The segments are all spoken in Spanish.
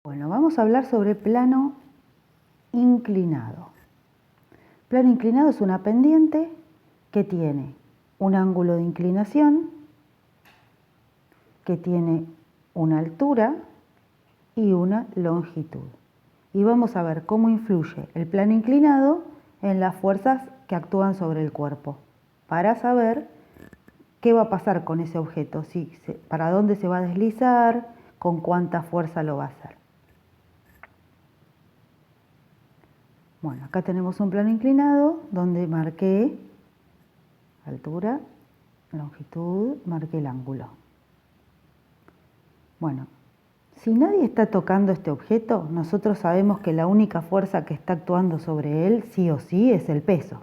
Bueno, vamos a hablar sobre plano inclinado. Plano inclinado es una pendiente que tiene un ángulo de inclinación, que tiene una altura y una longitud. Y vamos a ver cómo influye el plano inclinado en las fuerzas que actúan sobre el cuerpo, para saber qué va a pasar con ese objeto, para dónde se va a deslizar, con cuánta fuerza lo va a hacer. Bueno, acá tenemos un plano inclinado donde marqué altura, longitud, marqué el ángulo. Bueno, si nadie está tocando este objeto, nosotros sabemos que la única fuerza que está actuando sobre él, sí o sí, es el peso.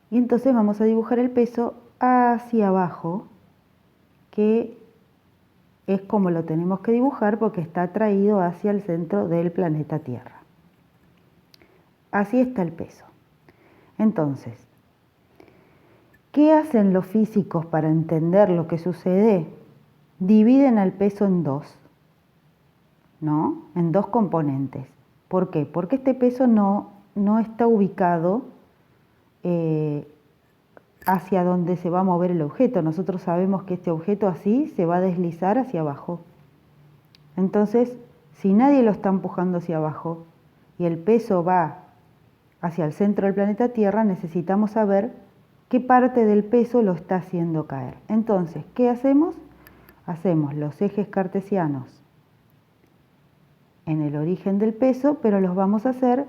Y entonces vamos a dibujar el peso hacia abajo, que es como lo tenemos que dibujar porque está atraído hacia el centro del planeta Tierra. Así está el peso. Entonces, ¿qué hacen los físicos para entender lo que sucede? Dividen al peso en dos, ¿no? En dos componentes. ¿Por qué? Porque este peso no está ubicado hacia donde se va a mover el objeto. Nosotros sabemos que este objeto así se va a deslizar hacia abajo. Entonces, si nadie lo está empujando hacia abajo y el peso va hacia el centro del planeta Tierra, necesitamos saber qué parte del peso lo está haciendo caer. Entonces, ¿qué hacemos? Hacemos los ejes cartesianos en el origen del peso, pero los vamos a hacer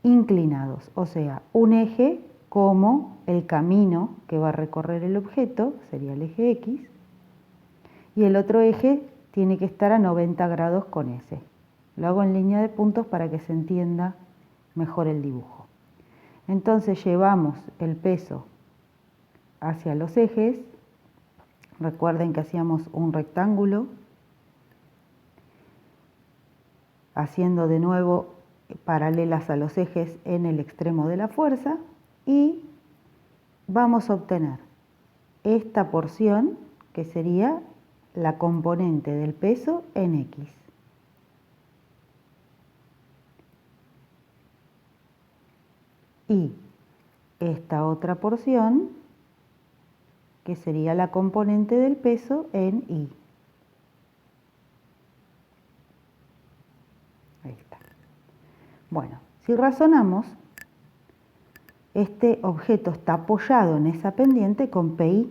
inclinados, o sea, un eje como el camino que va a recorrer el objeto, sería el eje X, y el otro eje tiene que estar a 90 grados con ese. Lo hago en línea de puntos para que se entienda mejor el dibujo. Entonces llevamos el peso hacia los ejes. Recuerden que hacíamos un rectángulo, haciendo de nuevo paralelas a los ejes en el extremo de la fuerza, y vamos a obtener esta porción que sería la componente del peso en X. Y esta otra porción que sería la componente del peso en Y. Ahí está. Bueno, si razonamos, este objeto está apoyado en esa pendiente con PI,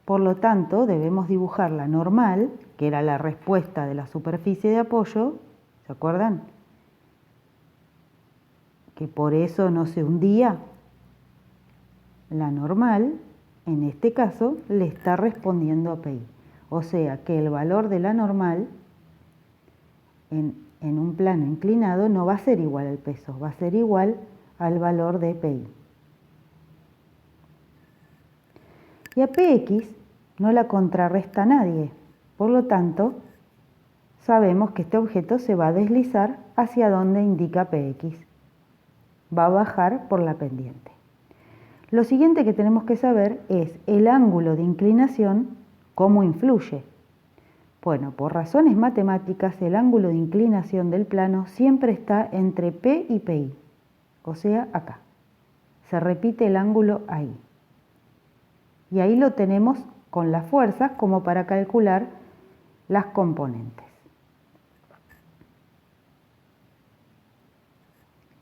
por lo tanto debemos dibujar la normal, que era la respuesta de la superficie de apoyo, ¿se acuerdan? Que por eso no se hundía. La normal, en este caso, le está respondiendo a PI. O sea que el valor de la normal en un plano inclinado no va a ser igual al peso, va a ser igual al valor de PI. Y a PX no la contrarresta nadie, por lo tanto, sabemos que este objeto se va a deslizar hacia donde indica PX. Va a bajar por la pendiente. Lo siguiente que tenemos que saber es el ángulo de inclinación, cómo influye. Bueno, por razones matemáticas, el ángulo de inclinación del plano siempre está entre P y PI, o sea, acá. Se repite el ángulo ahí. Y ahí lo tenemos con las fuerzas como para calcular las componentes.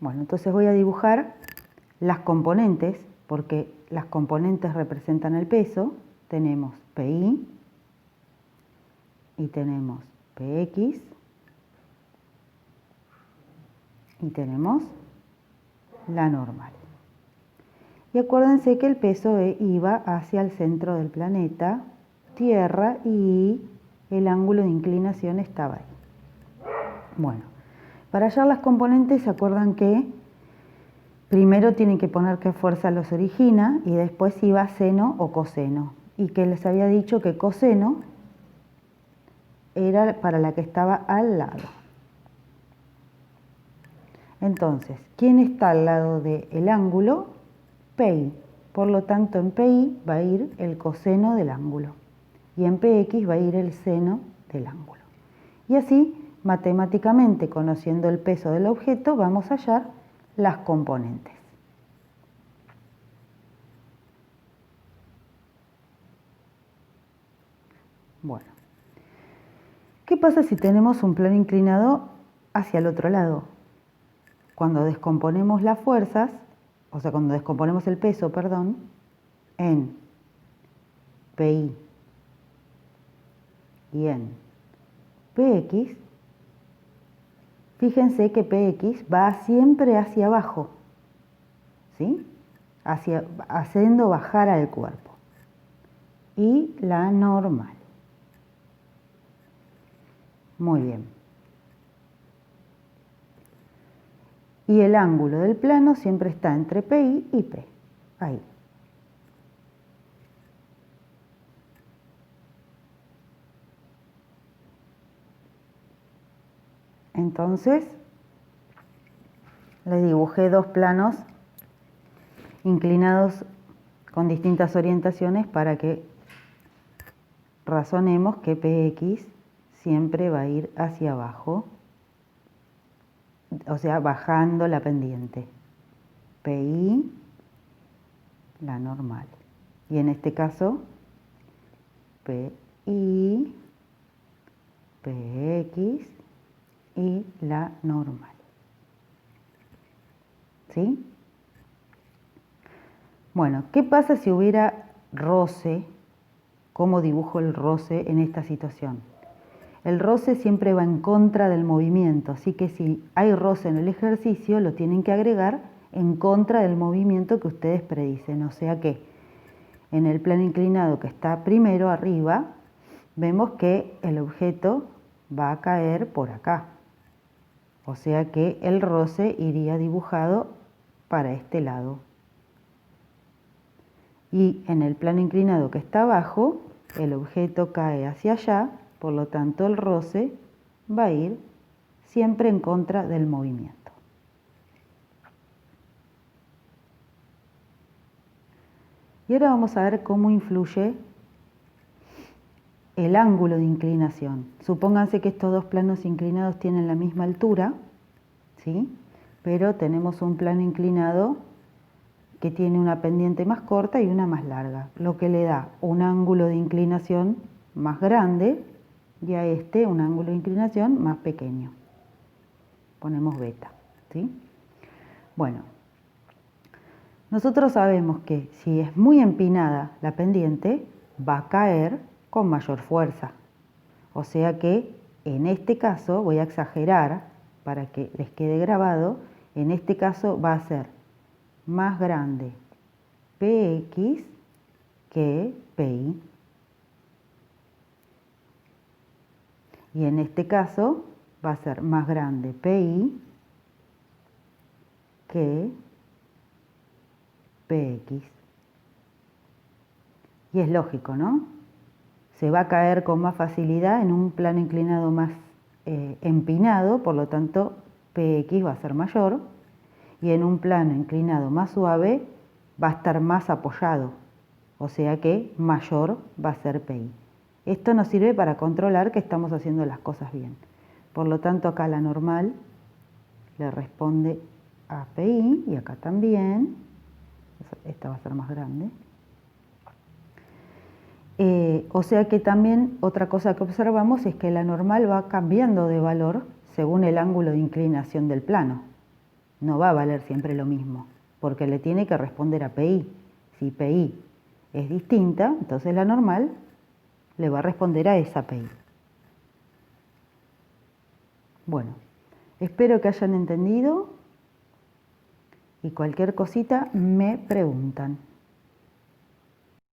Bueno, entonces voy a dibujar las componentes, porque las componentes representan el peso. Tenemos PI y tenemos PX y tenemos la normal. Y acuérdense que el peso iba hacia el centro del planeta Tierra y el ángulo de inclinación estaba ahí. Bueno, para hallar las componentes, se acuerdan que primero tienen que poner qué fuerza los origina y después si va seno o coseno. Y que les había dicho que coseno era para la que estaba al lado. Entonces, ¿quién está al lado del ángulo? PI. Por lo tanto, en PI va a ir el coseno del ángulo. Y en PX va a ir el seno del ángulo. Y así, matemáticamente, conociendo el peso del objeto, vamos a hallar las componentes. Bueno, ¿qué pasa si tenemos un plano inclinado hacia el otro lado? Cuando descomponemos las fuerzas, o sea, cuando descomponemos el peso, perdón, en PI y en PX, fíjense que PX va siempre hacia abajo, ¿sí? Haciendo bajar al cuerpo. Y la normal. Muy bien. Y el ángulo del plano siempre está entre PI y P. Ahí. Entonces, les dibujé dos planos inclinados con distintas orientaciones para que razonemos que PX siempre va a ir hacia abajo, o sea, bajando la pendiente. PI, la normal. Y en este caso, PI, PX y la normal. ¿Sí? Bueno, ¿qué pasa si hubiera roce? ¿Cómo dibujo el roce en esta situación? El roce siempre va en contra del movimiento, así que si hay roce en el ejercicio, lo tienen que agregar en contra del movimiento que ustedes predicen. O sea que en el plano inclinado que está primero arriba, vemos que el objeto va a caer por acá. O sea que el roce iría dibujado para este lado. Y en el plano inclinado que está abajo, el objeto cae hacia allá, por lo tanto el roce va a ir siempre en contra del movimiento. Y ahora vamos a ver cómo influye el ángulo de inclinación. Supónganse que estos dos planos inclinados tienen la misma altura, ¿sí? Pero tenemos un plano inclinado que tiene una pendiente más corta y una más larga, lo que le da un ángulo de inclinación más grande y a este un ángulo de inclinación más pequeño. Ponemos beta, ¿sí? Bueno, nosotros sabemos que si es muy empinada la pendiente, va a caer con mayor fuerza. O sea que en este caso, voy a exagerar para que les quede grabado, en este caso va a ser más grande PX que PI. Y en este caso va a ser más grande PI que PX. Y es lógico, ¿no? Se va a caer con más facilidad en un plano inclinado más empinado, por lo tanto PX va a ser mayor, y en un plano inclinado más suave va a estar más apoyado, o sea que mayor va a ser PI. Esto nos sirve para controlar que estamos haciendo las cosas bien. Por lo tanto, acá la normal le responde a PI y acá también. Esta va a ser más grande. O sea que también otra cosa que observamos es que la normal va cambiando de valor según el ángulo de inclinación del plano. No va a valer siempre lo mismo, porque le tiene que responder a PI. Si PI es distinta, entonces la normal le va a responder a esa PI. Bueno, espero que hayan entendido y cualquier cosita me preguntan.